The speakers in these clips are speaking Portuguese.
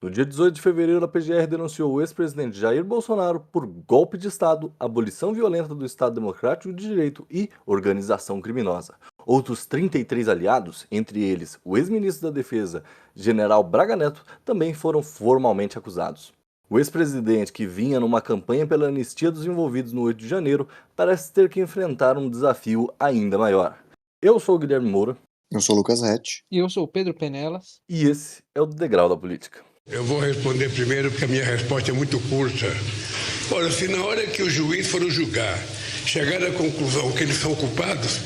No dia 18 de fevereiro, a PGR denunciou o ex-presidente Jair Bolsonaro por golpe de Estado, abolição violenta do Estado Democrático de Direito e organização criminosa. Outros 33 aliados, entre eles o ex-ministro da Defesa, General Braga Neto, também foram formalmente acusados. O ex-presidente, que vinha numa campanha pela anistia dos envolvidos no 8 de janeiro, parece ter que enfrentar um desafio ainda maior. Eu sou o Guilherme Moura. Eu sou o Lucas Rett. E eu sou o Pedro Penelas. E esse é o Degrau da Política. Eu vou responder primeiro porque a minha resposta é muito curta. Olha, se na hora que o juiz for julgar, chegar à conclusão que eles são culpados,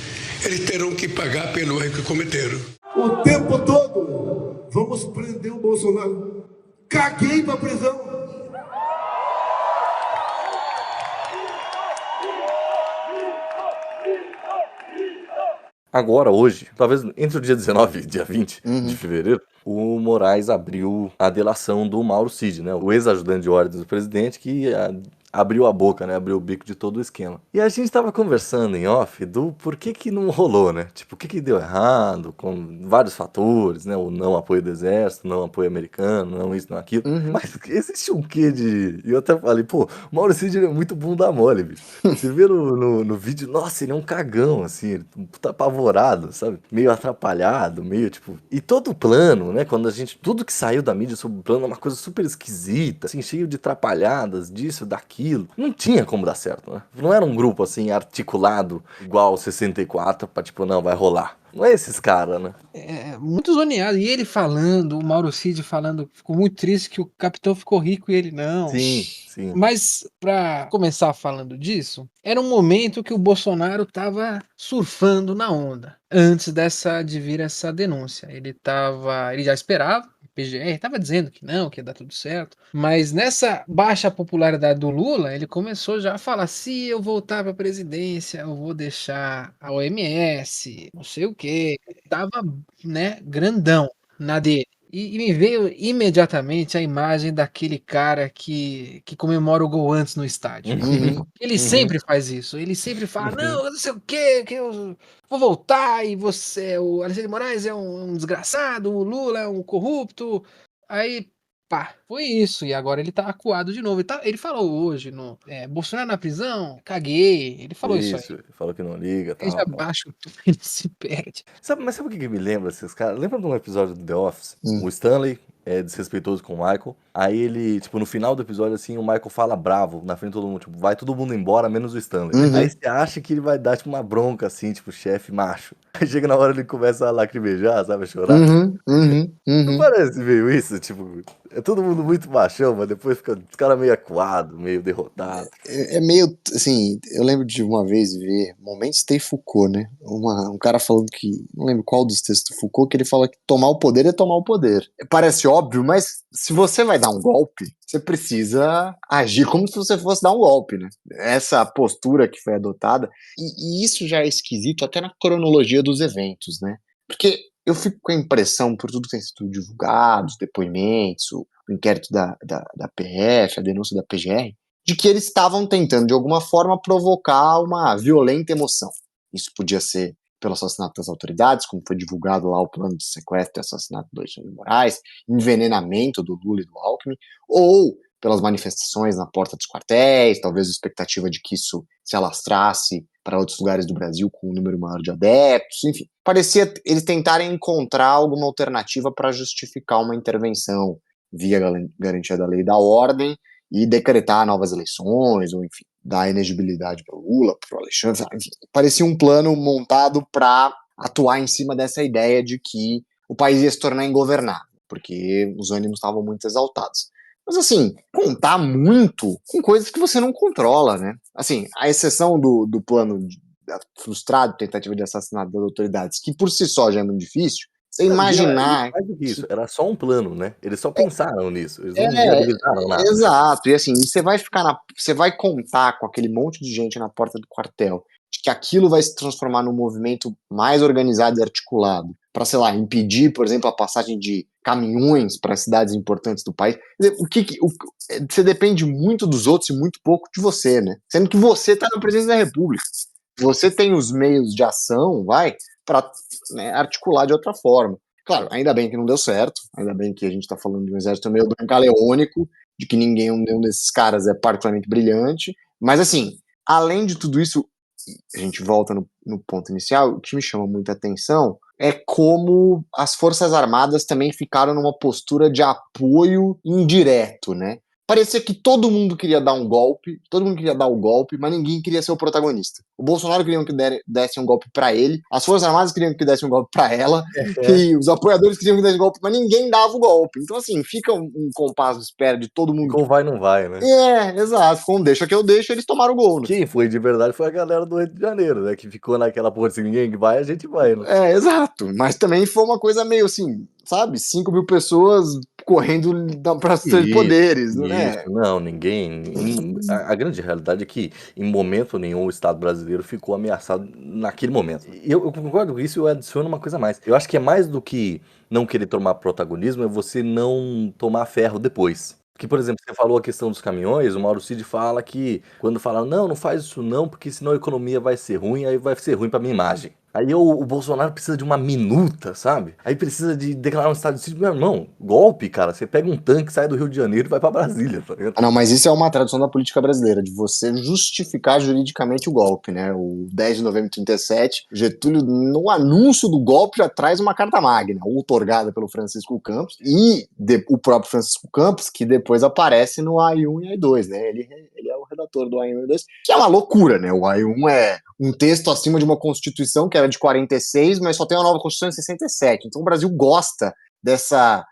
eles terão que pagar pelo erro que cometeram. O tempo todo, vamos prender o Bolsonaro. Caguei pra prisão. Agora, hoje, talvez entre o dia 19 e dia 20 de fevereiro, o Moraes abriu a delação do Mauro Cid, né? O ex-ajudante de ordens do presidente que abriu a boca, né? Abriu o bico de todo o esquema. E a gente tava conversando em off do porquê que não rolou, né? Tipo, o que deu errado, com vários fatores, né? O não apoio do exército, não apoio americano, não isso, não aquilo. Mas existe um quê de... E eu até falei, pô, o Mauro Cid é muito bunda mole, bicho. Você vê no vídeo, nossa, ele é um cagão, assim, ele tá apavorado, sabe? Meio atrapalhado, meio tipo... E todo o plano, né? Quando a gente... Tudo que saiu da mídia sobre o plano é uma coisa super esquisita, assim, cheio de atrapalhadas, disso, daquilo. Não tinha como dar certo, né? Não era um grupo, assim, articulado, igual 64, pra tipo, não, vai rolar. Não é esses caras, né? É muito zoneado. E ele falando, o Mauro Cid falando, ficou muito triste que o capitão ficou rico e ele não. Sim, sim. Mas, pra começar falando disso, era um momento que o Bolsonaro tava surfando na onda. Antes de vir essa denúncia. Ele já esperava, o PGR tava dizendo que não, que ia dar tudo certo. Mas nessa baixa popularidade do Lula, ele começou já a falar: se eu voltar pra presidência, eu vou deixar a OMS, não sei o quê. Tava, né, grandão na dele. E me veio imediatamente a imagem daquele cara que comemora o gol antes no estádio. Ele sempre faz isso. Ele sempre fala: não, eu não sei o quê, que eu vou voltar e você, o Alexandre de Moraes é um desgraçado, o Lula é um corrupto. Aí, pá, foi isso. E agora ele tá acuado de novo. Ele falou hoje Bolsonaro na prisão, caguei. Ele falou isso aí. Falou que não liga, Ele tal, já tal. baixa o tom, ele se perde. Mas sabe o que me lembra esses caras? Lembra de um episódio do The Office? O Stanley é desrespeitoso com o Michael. Aí ele, tipo, no final do episódio, assim, o Michael fala bravo na frente de todo mundo, tipo, vai todo mundo embora, menos o Stanley. Aí você acha que ele vai dar, tipo, uma bronca, assim, tipo, chefe macho. Aí chega na hora ele começa a lacrimejar, sabe, a chorar. Não parece meio isso? Tipo, é todo mundo muito machão, mas depois fica os caras meio acuado, meio derrotado. É meio, assim, eu lembro de uma vez ver Momentos de Foucault, né? Um cara falando que, não lembro qual dos textos do Foucault, que ele fala que tomar o poder é tomar o poder. Parece óbvio, mas se você vai dar um golpe, você precisa agir como se você fosse dar um golpe, né? Essa postura que foi adotada, e isso já é esquisito até na cronologia dos eventos, né? Porque eu fico com a impressão, por tudo que tem sido divulgado, os depoimentos, o inquérito da PF, a denúncia da PGR, de que eles estavam tentando, de alguma forma, provocar uma violenta emoção. Isso podia ser pelo assassinato das autoridades, como foi divulgado lá o plano de sequestro e assassinato do Alexandre de Moraes, envenenamento do Lula e do Alckmin, ou pelas manifestações na porta dos quartéis, talvez a expectativa de que isso se alastrasse para outros lugares do Brasil com um número maior de adeptos, enfim. Parecia eles tentarem encontrar alguma alternativa para justificar uma intervenção via garantia da lei e da ordem e decretar novas eleições, ou enfim, dar elegibilidade para o Lula, para o Alexandre, enfim. Parecia um plano montado para atuar em cima dessa ideia de que o país ia se tornar ingovernável, porque os ânimos estavam muito exaltados. Mas, assim, contar muito com coisas que você não controla, né? Assim, a exceção do plano frustrado, tentativa de assassinato das autoridades, que por si só já é muito difícil, você imaginar... Mais do que isso, era só um plano, né? Eles só pensaram nisso, eles não viabilizaram nada. Exato, e assim, você vai contar com aquele monte de gente na porta do quartel, de que aquilo vai se transformar num movimento mais organizado e articulado, para, sei lá, impedir, por exemplo, a passagem de caminhões para cidades importantes do país. Você depende muito dos outros e muito pouco de você, né? Sendo que você está na presidência da República. Você tem os meios de ação, para articular de outra forma. Claro, ainda bem que não deu certo, ainda bem que a gente tá falando de um exército meio galeônico, de que nenhum desses caras é particularmente brilhante, mas assim, além de tudo isso, a gente volta no ponto inicial, o que me chama muita atenção é como as Forças Armadas também ficaram numa postura de apoio indireto, né? Parecia que todo mundo queria dar um golpe, todo mundo queria dar o golpe, mas ninguém queria ser o protagonista. O Bolsonaro queria que desse um golpe pra ele, as Forças Armadas queriam que desse um golpe pra ela, e os apoiadores queriam que desse um golpe, mas ninguém dava o golpe. Então, assim, fica um compasso de espera de todo mundo. Ficou vai, não vai, né? Exato. Ficou um deixa que eu deixo, eles tomaram o gol. Né? Quem foi de verdade foi a galera do Rio de Janeiro, né? Que ficou naquela porra assim, ninguém vai, a gente vai, né? Exato. Mas também foi uma coisa meio assim, sabe? 5.000 pessoas correndo pra ter poderes, né? Não, ninguém. A grande realidade é que, em momento nenhum, o Estado brasileiro ficou ameaçado naquele momento. E eu concordo com isso, eu adiciono uma coisa a mais. Eu acho que é mais do que não querer tomar protagonismo, é você não tomar ferro depois. Porque, por exemplo, você falou a questão dos caminhões, o Mauro Cid fala que, quando falaram, não faz isso não, porque senão a economia vai ser ruim, aí vai ser ruim pra minha imagem. Aí o Bolsonaro precisa de uma minuta, sabe? Aí precisa de declarar um estado de sítio. Meu irmão, golpe, cara. Você pega um tanque, sai do Rio de Janeiro e vai pra Brasília, tá ligado? Não, mas isso é uma tradição da política brasileira, de você justificar juridicamente o golpe, né? O 10 de novembro de 37, Getúlio, no anúncio do golpe, já traz uma carta magna, outorgada pelo Francisco Campos, e o próprio Francisco Campos, que depois aparece no AI-1 e AI-2, né? Ele é o redator do AI-1 e AI-2, que é uma loucura, né? O AI-1 é um texto acima de uma Constituição que era de 46, mas só tem uma nova Constituição em 67. Então o Brasil gosta dessa...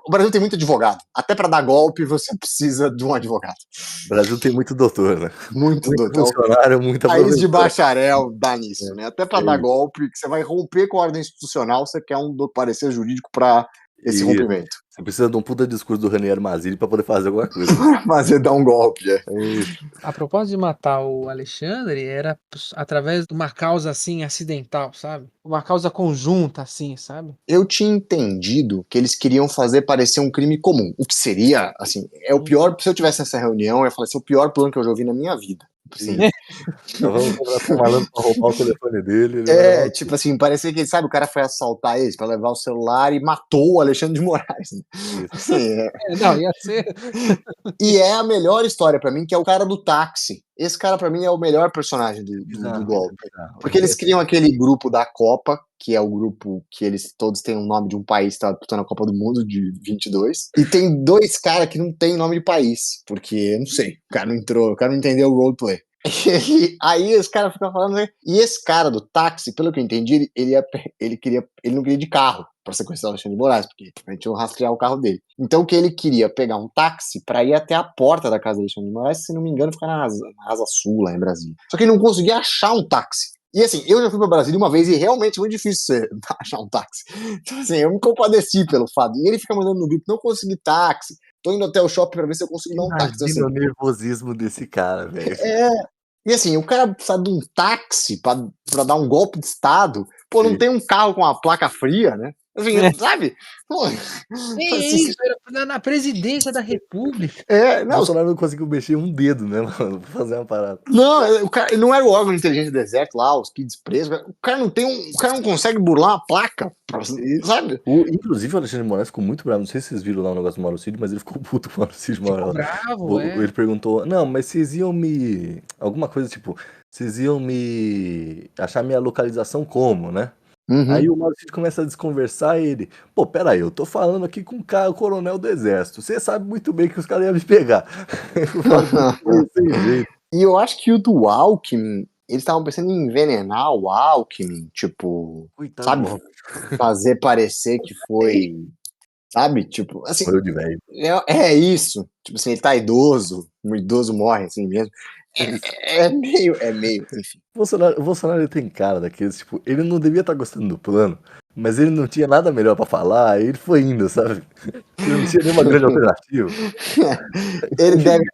O Brasil tem muito advogado. Até para dar golpe, você precisa de um advogado. O Brasil tem muito doutor, né? Muito doutor. Funcionário, muita país de bacharel dá nisso, né? Até para dar golpe, que você vai romper com a ordem institucional, você quer um parecer jurídico para esse rompimento. Você precisa de um puta discurso do Raniero Mazzilli pra poder fazer alguma coisa. Fazer dar um golpe, A propósito de matar o Alexandre, era através de uma causa assim, acidental, sabe? Uma causa conjunta, assim, sabe? Eu tinha entendido que eles queriam fazer parecer um crime comum. O que seria, assim, é o pior. Se eu tivesse nessa reunião, eu ia falar assim, o pior plano que eu já ouvi na minha vida. Assim, então vamos contratar um malandro pra roubar o telefone dele. Tipo assim, parecia que, sabe, o cara foi assaltar eles pra levar o celular e matou o Alexandre de Moraes. Né? Assim, não, ia ser. E é a melhor história pra mim, que é o cara do táxi. Esse cara pra mim é o melhor personagem do golpe. Porque eles criam aquele grupo da Copa, que é o grupo que eles todos têm o nome de um país que tá disputando a Copa do Mundo de 22. E tem dois caras que não tem nome de país, porque, não sei, o cara não entrou, o cara não entendeu o roleplay. Aí os caras ficam falando, né? E esse cara do táxi, pelo que eu entendi, ele não queria ir de carro pra sequestrar o Alexandre de Moraes, porque a gente ia rastrear o carro dele. Então o que ele queria pegar um táxi pra ir até a porta da casa do Alexandre de Moraes, se não me engano, fica na Asa Sul, lá em Brasília. Só que ele não conseguia achar um táxi. E assim, eu já fui pra Brasília uma vez e realmente é muito difícil achar um táxi. Então assim, eu me compadeci pelo fato. E ele fica mandando no grupo, não consegui táxi, tô indo até o shopping pra ver se eu consigo dar um táxi. Assim, o nervosismo desse cara, velho. E assim, o cara precisa de um táxi pra dar um golpe de Estado. Pô, não tem um carro com a placa fria, né? Assim, sabe? Pô, isso, era na presidência da República. O Bolsonaro não conseguiu mexer um dedo, né, mano? Pra fazer uma parada. Não, o cara não era o órgão de inteligência do exército lá, os kids presos. O cara não consegue burlar uma placa, sabe? Inclusive o Alexandre de Moraes ficou muito bravo. Não sei se vocês viram lá o negócio do Mauro Cid, mas ele ficou puto com o Mauro Cid. Bravo, Ele perguntou, não, mas vocês iam me... Alguma coisa tipo, vocês iam me... achar minha localização como, né? Uhum. Aí o Mauro Cid começa a desconversar e ele, pô, peraí, eu tô falando aqui com o coronel do exército, você sabe muito bem que os caras iam me pegar. E eu acho que o do Alckmin, eles estavam pensando em envenenar o Alckmin, tipo, coitado, sabe, fazer parecer que foi, sabe, tipo, assim, morreu de velho. É isso, tipo assim, ele tá idoso, um idoso morre assim mesmo. É meio, enfim. O Bolsonaro ele tem cara daqueles, tipo, ele não devia estar gostando do plano, mas ele não tinha nada melhor pra falar, ele foi indo, sabe? Ele não tinha nenhuma grande alternativa.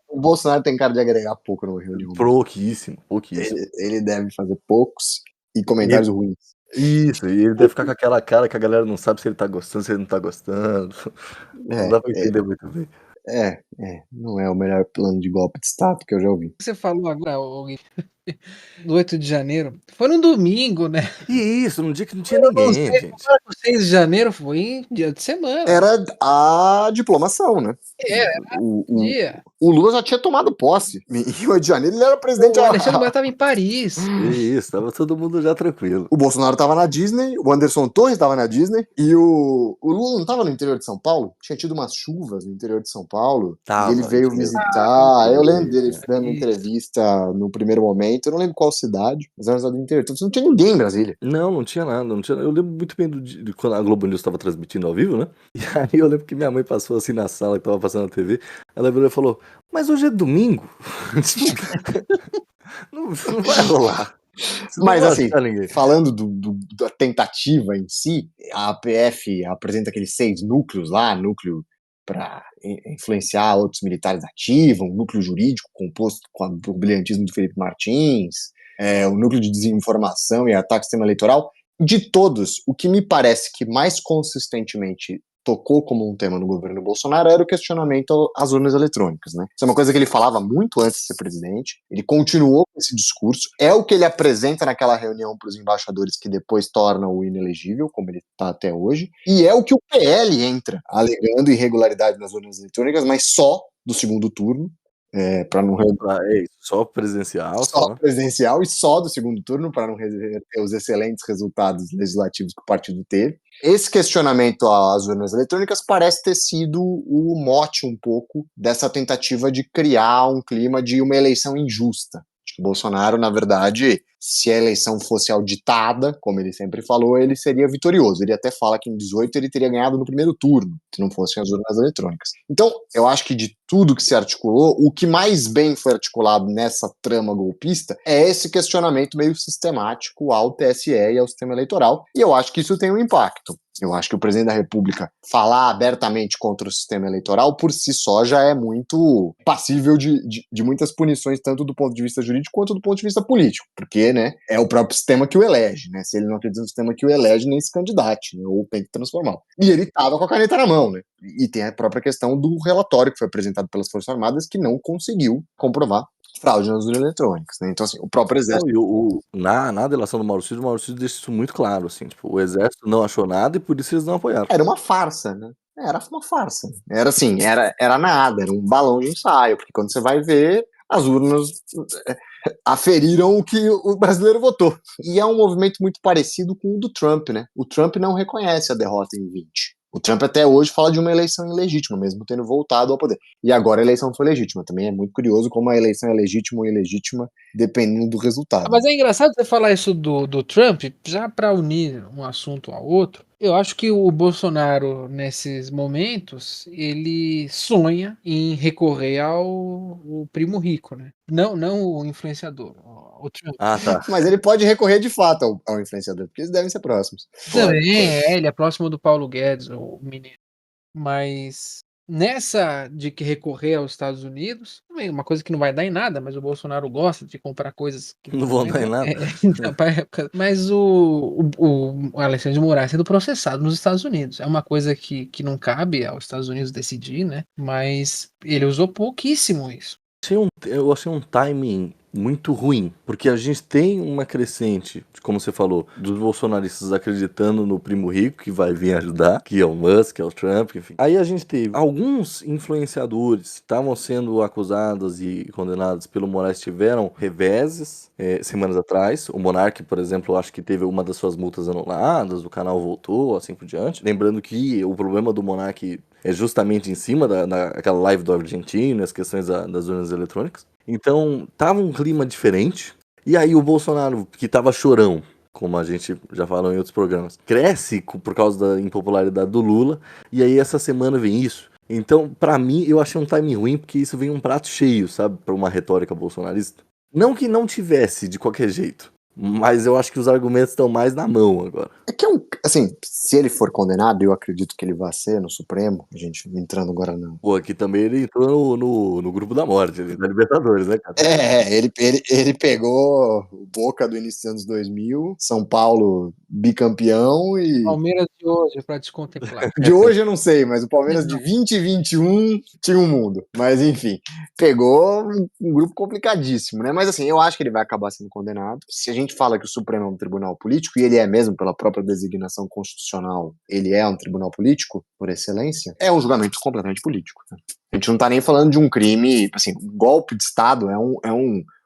O Bolsonaro tem cara de agregar pouco no reunião. Pouquíssimo. Ele deve fazer poucos e comentários ruins. Isso, e ele deve ficar com aquela cara que a galera não sabe se ele tá gostando, se ele não tá gostando. Não dá pra entender muito bem. Não é o melhor plano de golpe de Estado que eu já ouvi. Você falou agora, Gui, do 8 de janeiro, foi no domingo, né? E isso, num dia que não tinha ninguém, gente. O 6 de janeiro foi em dia de semana. Era a diplomação, né? Dia. O Lula já tinha tomado posse. Em 8 de janeiro ele era presidente. O Alexandre Moraes estava em Paris. Isso, tava todo mundo já tranquilo. O Bolsonaro tava na Disney, o Anderson Torres tava na Disney, e o Lula não tava no interior de São Paulo? Tinha tido umas chuvas no interior de São Paulo, Tava, e ele veio isso mesmo. visitar. Eu lembro dele dando Isso. entrevista no primeiro momento, eu não lembro qual cidade, mas era uma cidade do interior. Então não tinha ninguém em Brasília. Não tinha nada, não tinha. Eu lembro muito bem de quando a Globo News estava transmitindo ao vivo, né? E aí eu lembro que minha mãe passou assim na sala que tava passando na TV, ela virou e falou: "Mas hoje é domingo." não vai rolar. Não Mas vai assim, achar ninguém. falando da tentativa em si, a APF apresenta aqueles 6 núcleos lá, núcleo para influenciar outros militares ativos, um núcleo jurídico composto com o brilhantismo do Felipe Martins, o núcleo de desinformação e ataque ao sistema eleitoral. De todos, o que me parece que mais consistentemente tocou como um tema no governo Bolsonaro era o questionamento às urnas eletrônicas, né? Isso é uma coisa que ele falava muito antes de ser presidente, ele continuou com esse discurso, é o que ele apresenta naquela reunião para os embaixadores que depois torna o inelegível, como ele está até hoje, e é o que o PL entra, alegando irregularidade nas urnas eletrônicas, mas só do segundo turno, para não Só presidencial, só presidencial e só do segundo turno, para não reverter os excelentes resultados legislativos que o partido teve. Esse questionamento às urnas eletrônicas parece ter sido o mote um pouco dessa tentativa de criar um clima de uma eleição injusta. Acho que o Bolsonaro, na verdade, se a eleição fosse auditada, como ele sempre falou, ele seria vitorioso. Ele até fala que em 18 ele teria ganhado no primeiro turno, se não fossem as urnas eletrônicas. Então, eu acho que de tudo que se articulou, o que mais bem foi articulado nessa trama golpista é esse questionamento meio sistemático ao TSE e ao sistema eleitoral, e eu acho que isso tem um impacto. Eu acho que o presidente da República falar abertamente contra o sistema eleitoral, por si só, já é muito passível de muitas punições, tanto do ponto de vista jurídico quanto do ponto de vista político, porque, né, é o próprio sistema que o elege, né? Se ele não acredita no sistema que o elege, nem se candidate, né, ou tem que transformar. E ele estava com a caneta na mão, né? E tem a própria questão do relatório que foi apresentado pelas Forças Armadas, que não conseguiu comprovar fraude nas urnas eletrônicas, né? Então, assim, o próprio exército... Na delação do Mauro Cid deixa isso muito claro, assim, tipo, o exército não achou nada e por isso eles não apoiaram. Era uma farsa, né? Era uma farsa. Era assim, era nada, era um balão de ensaio, porque quando você vai ver, as urnas aferiram o que o brasileiro votou. E é um movimento muito parecido com o do Trump, né? O Trump não reconhece a derrota em 20. O Trump até hoje fala de uma eleição ilegítima, mesmo tendo voltado ao poder. E agora a eleição foi legítima. Também é muito curioso como a eleição é legítima ou ilegítima, dependendo do resultado. Mas é engraçado você falar isso do Trump, já para unir um assunto ao outro. Eu acho que o Bolsonaro, nesses momentos, ele sonha em recorrer ao primo rico, né? Não o influenciador, o Trump. Ah, tá. Mas ele pode recorrer de fato ao influenciador, porque eles devem ser próximos. Também, ele é próximo do Paulo Guedes, o menino. Mas nessa de que recorrer aos Estados Unidos, também uma coisa que não vai dar em nada, mas o Bolsonaro gosta de comprar coisas que Não vão dar em nada. Mas o Alexandre de Moraes sendo processado nos Estados Unidos. É uma coisa que não cabe aos Estados Unidos decidir, né? Mas ele usou pouquíssimo isso. Eu achei um timing muito ruim, porque a gente tem uma crescente, como você falou, dos bolsonaristas acreditando no primo rico que vai vir ajudar, que é o Musk, que é o Trump, enfim. Aí a gente teve alguns influenciadores que estavam sendo acusados e condenados pelo Moraes, tiveram reveses semanas atrás. O Monark, por exemplo, eu acho que teve uma das suas multas anuladas, o canal voltou, assim por diante. Lembrando que o problema do Monark é justamente em cima daquela live do argentino, as questões das urnas eletrônicas. Então, tava um clima diferente. E aí o Bolsonaro, que tava chorão, como a gente já falou em outros programas, cresce por causa da impopularidade do Lula. E aí essa semana vem isso. Então, pra mim, eu achei um timing ruim, porque isso vem um prato cheio, sabe? Pra uma retórica bolsonarista. Não que não tivesse, de qualquer jeito. Mas eu acho que os argumentos estão mais na mão agora. É que assim, se ele for condenado, eu acredito que ele vai ser no Supremo, a gente entrando agora na... Pô, aqui também ele entrou no grupo da morte, da Libertadores, né, cara? Ele pegou o Boca do início dos anos 2000, São Paulo bicampeão e Palmeiras de hoje pra te contemplar. de hoje eu não sei, mas o Palmeiras de 2021 tinha um mundo. Mas enfim, pegou um grupo complicadíssimo, né? Mas assim, eu acho que ele vai acabar sendo condenado. Se a gente fala que o Supremo é um tribunal político, e ele é mesmo pela própria designação constitucional, ele é um tribunal político por excelência, é um julgamento completamente político, né? A gente não tá nem falando de um crime, assim, golpe de Estado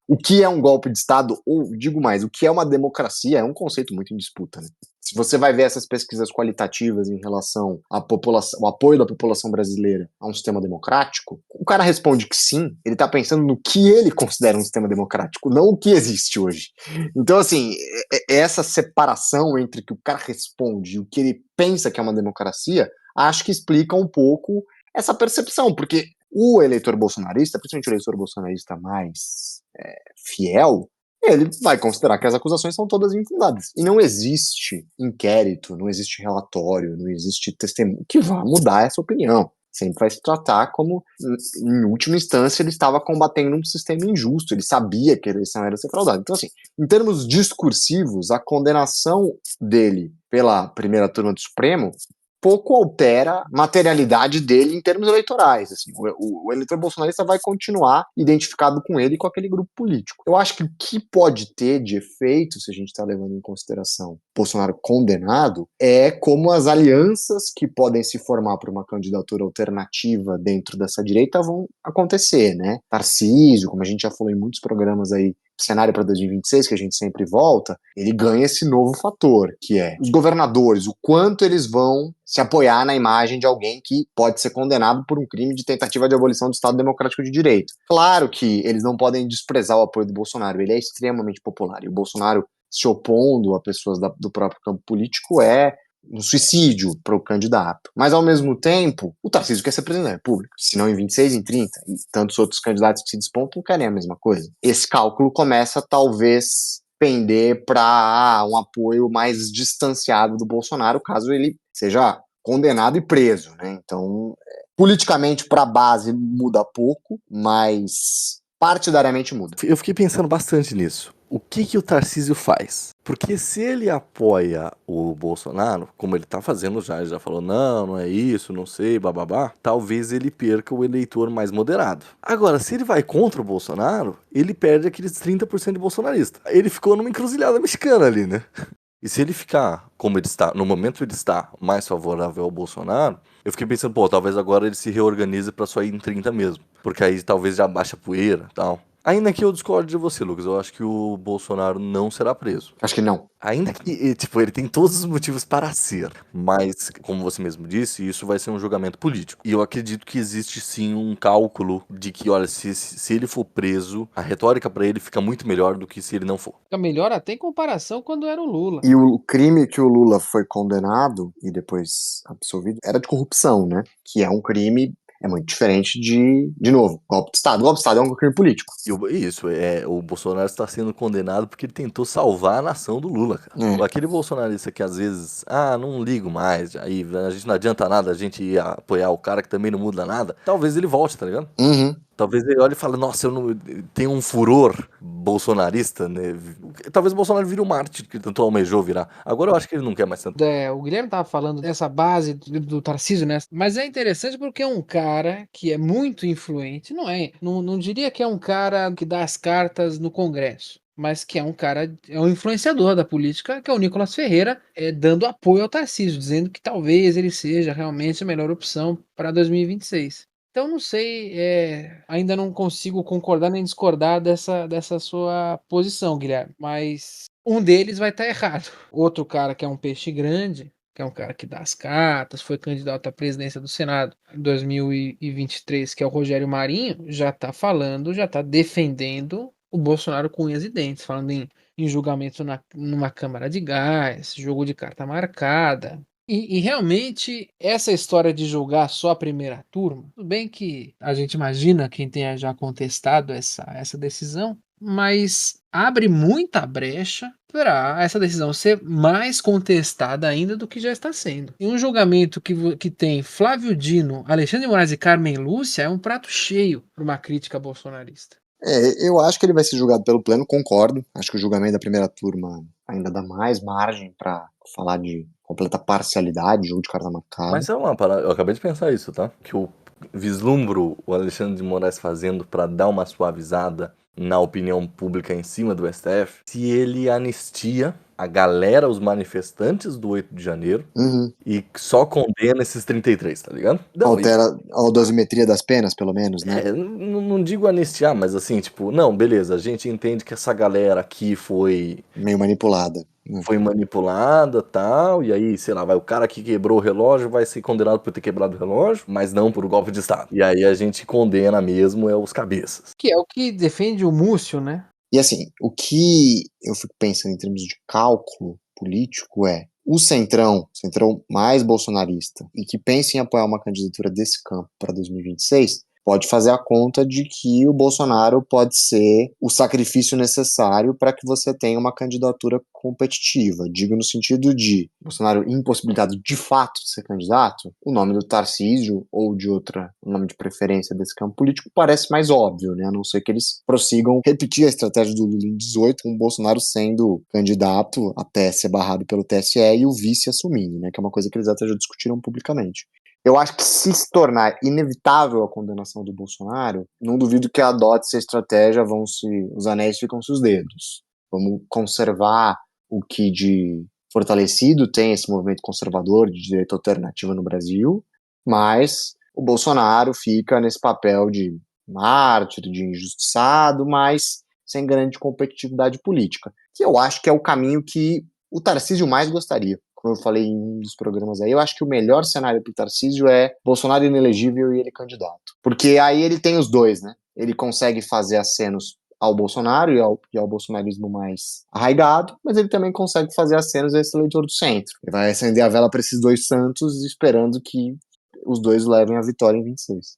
o que é um golpe de Estado, ou digo mais, o que é uma democracia, é um conceito muito em disputa, né? Se você vai ver essas pesquisas qualitativas em relação à população, o apoio da população brasileira a um sistema democrático, o cara responde que sim, ele tá pensando no que ele considera um sistema democrático, não o que existe hoje. Então, assim, essa separação entre o que o cara responde e o que ele pensa que é uma democracia, acho que explica um pouco essa percepção, porque o eleitor bolsonarista, principalmente o eleitor bolsonarista mais fiel, ele vai considerar que as acusações são todas infundadas. E não existe inquérito, não existe relatório, não existe testemunho que vá mudar essa opinião. Sempre vai se tratar como, em última instância, ele estava combatendo um sistema injusto, ele sabia que a eleição era ser fraudada. Então, assim, em termos discursivos, a condenação dele pela primeira turma do Supremo pouco altera a materialidade dele em termos eleitorais. Assim, o eleitor bolsonarista vai continuar identificado com ele e com aquele grupo político. Eu acho que o que pode ter de efeito, se a gente está levando em consideração Bolsonaro condenado, é como as alianças que podem se formar para uma candidatura alternativa dentro dessa direita vão acontecer, né? Tarcísio, como a gente já falou em muitos programas aí, cenário para 2026, que a gente sempre volta, ele ganha esse novo fator, que é os governadores, o quanto eles vão se apoiar na imagem de alguém que pode ser condenado por um crime de tentativa de abolição do Estado Democrático de Direito. Claro que eles não podem desprezar o apoio do Bolsonaro, ele é extremamente popular, e o Bolsonaro se opondo a pessoas do próprio campo político é um suicídio para o candidato. Mas, ao mesmo tempo, o Tarcísio quer ser presidente da República, se não em 26, em 30, e tantos outros candidatos que se despontam querem a mesma coisa. Esse cálculo começa, talvez, pender para um apoio mais distanciado do Bolsonaro, caso ele seja condenado e preso, né? Então, politicamente, para a base muda pouco, mas partidariamente muda. Eu fiquei pensando bastante nisso. O que o Tarcísio faz? Porque se ele apoia o Bolsonaro, como ele tá fazendo já, ele já falou, não é isso, não sei, bababá, talvez ele perca o eleitor mais moderado. Agora, se ele vai contra o Bolsonaro, ele perde aqueles 30% de bolsonarista. Ele ficou numa encruzilhada mexicana ali, né? E se ele ficar, como ele está, no momento ele está mais favorável ao Bolsonaro, eu fiquei pensando, pô, talvez agora ele se reorganize pra só ir em 30 mesmo. Porque aí talvez já baixa a poeira e tal. Ainda que eu discorde de você, Lucas, eu acho que o Bolsonaro não será preso. Acho que não. Ainda que, tipo, ele tem todos os motivos para ser, mas, como você mesmo disse, isso vai ser um julgamento político. E eu acredito que existe sim um cálculo de que, olha, se ele for preso, a retórica para ele fica muito melhor do que se ele não for. Fica melhor até em comparação quando era o Lula. E o crime que o Lula foi condenado e depois absolvido era de corrupção, né? Que é um crime muito diferente de novo, golpe de Estado. Golpe de Estado é um crime político. O Bolsonaro está sendo condenado porque ele tentou salvar a nação do Lula, cara. Aquele bolsonarista que às vezes, não ligo mais, aí a gente não adianta nada a gente ir apoiar o cara que também não muda nada, talvez ele volte, tá ligado? Uhum. Talvez ele olhe e fale, nossa, eu não tenho um furor bolsonarista, né? Talvez o Bolsonaro vire um mártir que ele tanto almejou virar. Agora eu acho que ele não quer mais tanto. O Guilherme tava falando dessa base do Tarcísio, né? Mas é interessante porque é um cara que é muito influente, não diria que é um cara que dá as cartas no Congresso, mas que é um influenciador da política, que é o Nicolas Ferreira, dando apoio ao Tarcísio, dizendo que talvez ele seja realmente a melhor opção para 2026. Então, não sei, ainda não consigo concordar nem discordar dessa sua posição, Guilherme, mas um deles vai estar errado. Outro cara que é um peixe grande, que é um cara que dá as cartas, foi candidato à presidência do Senado em 2023, que é o Rogério Marinho, já está defendendo o Bolsonaro com unhas e dentes, falando em julgamento numa câmara de gás, jogo de carta marcada. E realmente, essa história de julgar só a primeira turma, tudo bem que a gente imagina quem tenha já contestado essa decisão, mas abre muita brecha para essa decisão ser mais contestada ainda do que já está sendo. E um julgamento que tem Flávio Dino, Alexandre de Moraes e Carmen Lúcia é um prato cheio para uma crítica bolsonarista. Eu acho que ele vai ser julgado pelo pleno, concordo. Acho que o julgamento da primeira turma ainda dá mais margem pra falar de completa parcialidade, jogo de carta marcada. Mas é uma parada, eu acabei de pensar isso, tá? Que eu vislumbro o Alexandre de Moraes fazendo pra dar uma suavizada na opinião pública em cima do STF, se ele anistia a galera, os manifestantes do 8 de janeiro, e só condena esses 33, tá ligado? Não, Altera a dosimetria das penas, pelo menos, né? não digo anistiar, mas assim, tipo, não, beleza, a gente entende que essa galera aqui foi Meio manipulada. manipulada, tal, e aí, sei lá, o cara que quebrou o relógio vai ser condenado por ter quebrado o relógio, mas não por golpe de Estado. E aí a gente condena mesmo os cabeças. Que é o que defende o Múcio, né? E assim, o que eu fico pensando em termos de cálculo político o centrão mais bolsonarista, e que pensa em apoiar uma candidatura desse campo para 2026, pode fazer a conta de que o Bolsonaro pode ser o sacrifício necessário para que você tenha uma candidatura competitiva. Digo no sentido de Bolsonaro impossibilitado de fato de ser candidato, o nome do Tarcísio ou de outra, o nome de preferência desse campo político parece mais óbvio, né? A não ser que eles prossigam repetir a estratégia do Lula em 18, com o Bolsonaro sendo candidato até ser barrado pelo TSE e o vice assumindo, né? Que é uma coisa que eles até já discutiram publicamente. Eu acho que se tornar inevitável a condenação do Bolsonaro, não duvido que adote essa estratégia, os anéis ficam-se os dedos. Vamos conservar o que de fortalecido tem esse movimento conservador de direita alternativa no Brasil, mas o Bolsonaro fica nesse papel de mártir, de injustiçado, mas sem grande competitividade política. Que eu acho que é o caminho que o Tarcísio mais gostaria. Como eu falei em um dos programas aí, eu acho que o melhor cenário para o Tarcísio é Bolsonaro inelegível e ele candidato. Porque aí ele tem os dois, né? Ele consegue fazer acenos ao Bolsonaro e ao bolsonarismo mais arraigado, mas ele também consegue fazer acenos a esse eleitor do centro. Ele vai acender a vela para esses dois santos, esperando que os dois levem a vitória em 26.